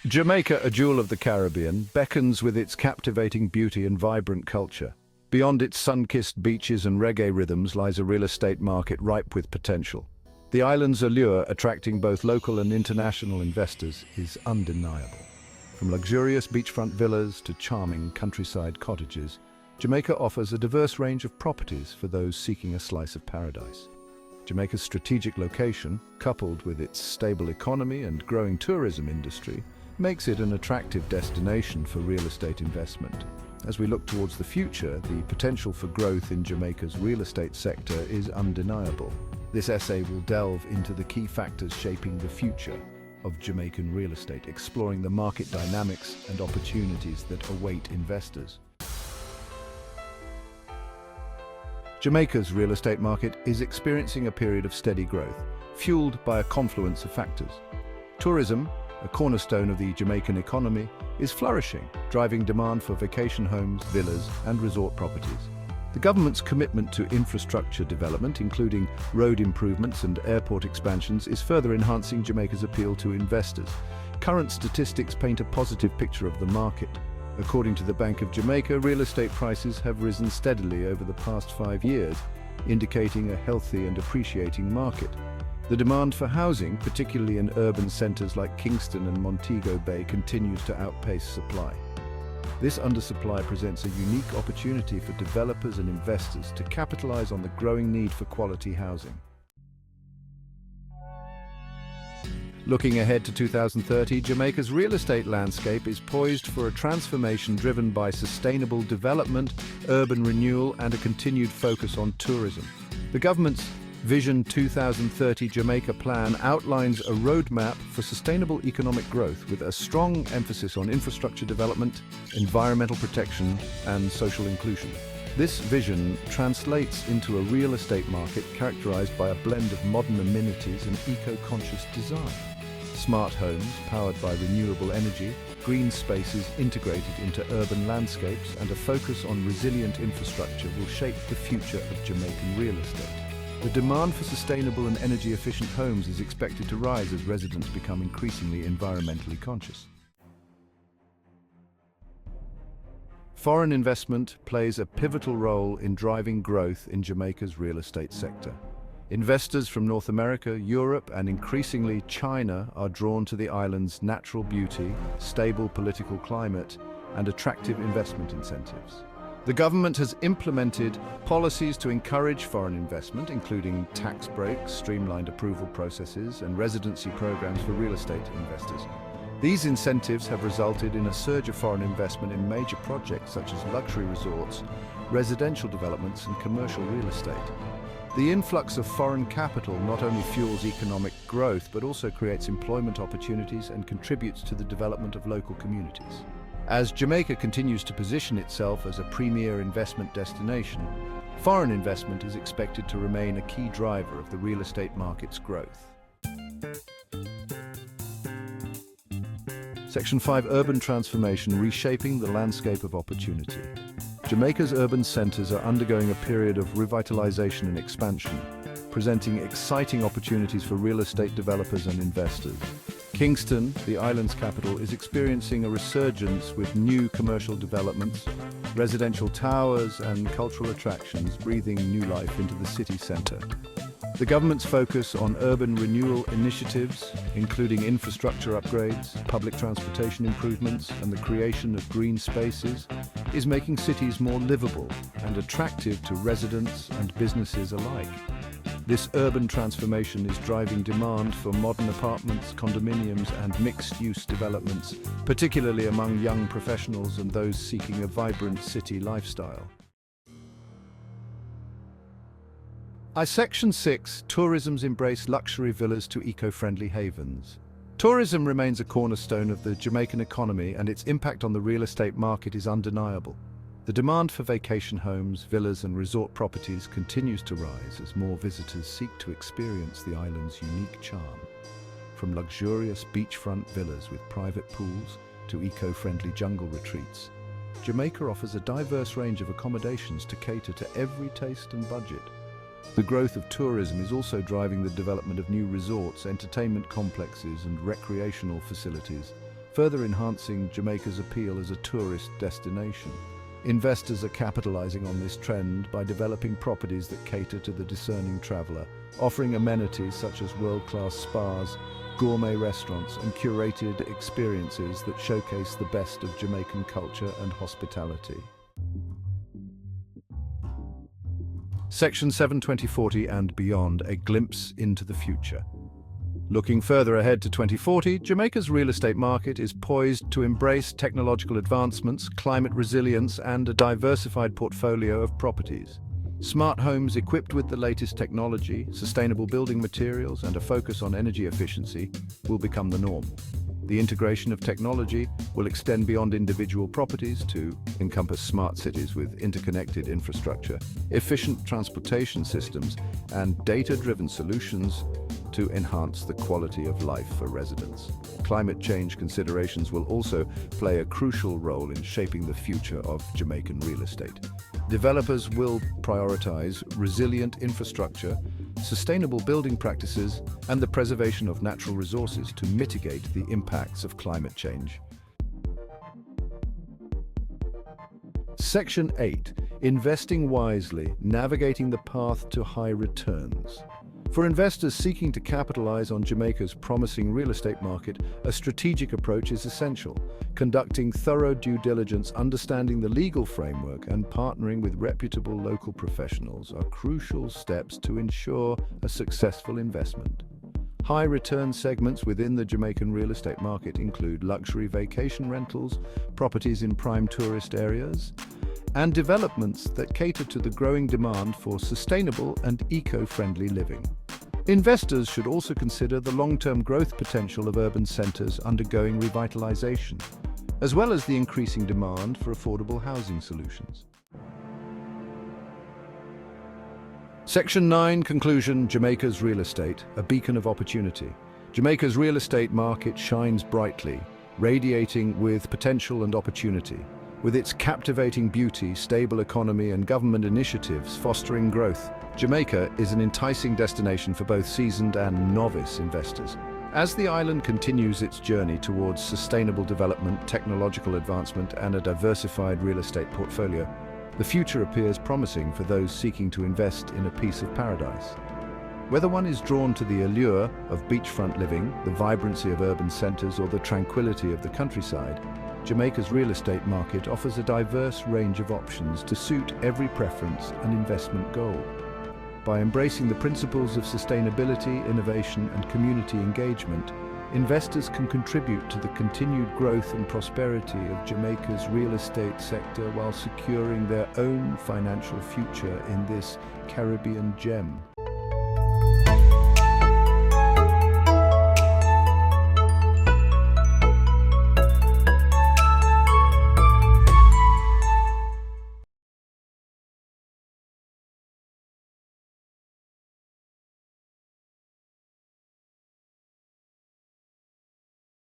Jamaica, a jewel of the Caribbean, beckons with its captivating beauty and vibrant culture. Beyond its sun-kissed beaches and reggae rhythms lies a real estate market ripe with potential. The island's allure, attracting both local and international investors, is undeniable. From luxurious beachfront villas to charming countryside cottages, Jamaica offers a diverse range of properties for those seeking a slice of paradise. Jamaica's strategic location, coupled with its stable economy and growing tourism industry, makes it an attractive destination for real estate investment. As we look towards the future, the potential for growth in Jamaica's real estate sector is undeniable. This essay will delve into the key factors shaping the future of Jamaican real estate, exploring the market dynamics and opportunities that await investors. Jamaica's real estate market is experiencing a period of steady growth, fueled by a confluence of factors. Tourism, a cornerstone of the Jamaican economy, is flourishing, driving demand for vacation homes, villas, and resort properties. The government's commitment to infrastructure development, including road improvements and airport expansions, is further enhancing Jamaica's appeal to investors. Current statistics paint a positive picture of the market. According to the Bank of Jamaica, real estate prices have risen steadily over the past 5 years, indicating a healthy and appreciating market. The demand for housing, particularly in urban centers like Kingston and Montego Bay, continues to outpace supply. This undersupply presents a unique opportunity for developers and investors to capitalize on the growing need for quality housing. Looking ahead to 2030, Jamaica's real estate landscape is poised for a transformation driven by sustainable development, urban renewal, and a continued focus on tourism. The government's Vision 2030 Jamaica Plan outlines a roadmap for sustainable economic growth with a strong emphasis on infrastructure development, environmental protection, and social inclusion. This vision translates into a real estate market characterized by a blend of modern amenities and eco-conscious design. Smart homes powered by renewable energy, green spaces integrated into urban landscapes, and a focus on resilient infrastructure will shape the future of Jamaican real estate. The demand for sustainable and energy-efficient homes is expected to rise as residents become increasingly environmentally conscious. Foreign investment plays a pivotal role in driving growth in Jamaica's real estate sector. Investors from North America, Europe, and increasingly China are drawn to the island's natural beauty, stable political climate, and attractive investment incentives. The government has implemented policies to encourage foreign investment, including tax breaks, streamlined approval processes, and residency programs for real estate investors. These incentives have resulted in a surge of foreign investment in major projects such as luxury resorts, residential developments, and commercial real estate. The influx of foreign capital not only fuels economic growth, but also creates employment opportunities and contributes to the development of local communities. As Jamaica continues to position itself as a premier investment destination, foreign investment is expected to remain a key driver of the real estate market's growth. Section 5: Urban Transformation, Reshaping the Landscape of Opportunity. Jamaica's urban centers are undergoing a period of revitalization and expansion, presenting exciting opportunities for real estate developers and investors. Kingston, the island's capital, is experiencing a resurgence with new commercial developments, residential towers, and cultural attractions breathing new life into the city center. The government's focus on urban renewal initiatives, including infrastructure upgrades, public transportation improvements, and the creation of green spaces, is making cities more livable and attractive to residents and businesses alike. This urban transformation is driving demand for modern apartments, condominiums, and mixed-use developments, particularly among young professionals and those seeking a vibrant city lifestyle. Section 6: Tourism's embrace luxury villas to eco-friendly havens. Tourism remains a cornerstone of the Jamaican economy, and its impact on the real estate market is undeniable. The demand for vacation homes, villas, and resort properties continues to rise as more visitors seek to experience the island's unique charm. From luxurious beachfront villas with private pools to eco-friendly jungle retreats, Jamaica offers a diverse range of accommodations to cater to every taste and budget. The growth of tourism is also driving the development of new resorts, entertainment complexes, and recreational facilities, further enhancing Jamaica's appeal as a tourist destination. Investors are capitalizing on this trend by developing properties that cater to the discerning traveler, offering amenities such as world-class spas, gourmet restaurants, and curated experiences that showcase the best of Jamaican culture and hospitality. Section 72040 and beyond, a glimpse into the future. Looking further ahead to 2040, Jamaica's real estate market is poised to embrace technological advancements, climate resilience, and a diversified portfolio of properties. Smart homes equipped with the latest technology, sustainable building materials, and a focus on energy efficiency will become the norm. The integration of technology will extend beyond individual properties to encompass smart cities with interconnected infrastructure, efficient transportation systems, and data-driven solutions to enhance the quality of life for residents. Climate change considerations will also play a crucial role in shaping the future of Jamaican real estate. Developers will prioritize resilient infrastructure, sustainable building practices, and the preservation of natural resources to mitigate the impacts of climate change. Section 8. Investing wisely, navigating the path to high returns. For investors seeking to capitalize on Jamaica's promising real estate market, a strategic approach is essential. Conducting thorough due diligence, understanding the legal framework, and partnering with reputable local professionals are crucial steps to ensure a successful investment. High-return segments within the Jamaican real estate market include luxury vacation rentals, properties in prime tourist areas, and developments that cater to the growing demand for sustainable and eco-friendly living. Investors should also consider the long-term growth potential of urban centers undergoing revitalization, as well as the increasing demand for affordable housing solutions. Section 9. Conclusion. Jamaica's real estate, a beacon of opportunity. Jamaica's real estate market shines brightly, radiating with potential and opportunity. With its captivating beauty, stable economy, and government initiatives fostering growth, Jamaica is an enticing destination for both seasoned and novice investors. As the island continues its journey towards sustainable development, technological advancement, and a diversified real estate portfolio, the future appears promising for those seeking to invest in a piece of paradise. Whether one is drawn to the allure of beachfront living, the vibrancy of urban centers, or the tranquility of the countryside, Jamaica's real estate market offers a diverse range of options to suit every preference and investment goal. By embracing the principles of sustainability, innovation, and community engagement, investors can contribute to the continued growth and prosperity of Jamaica's real estate sector while securing their own financial future in this Caribbean gem.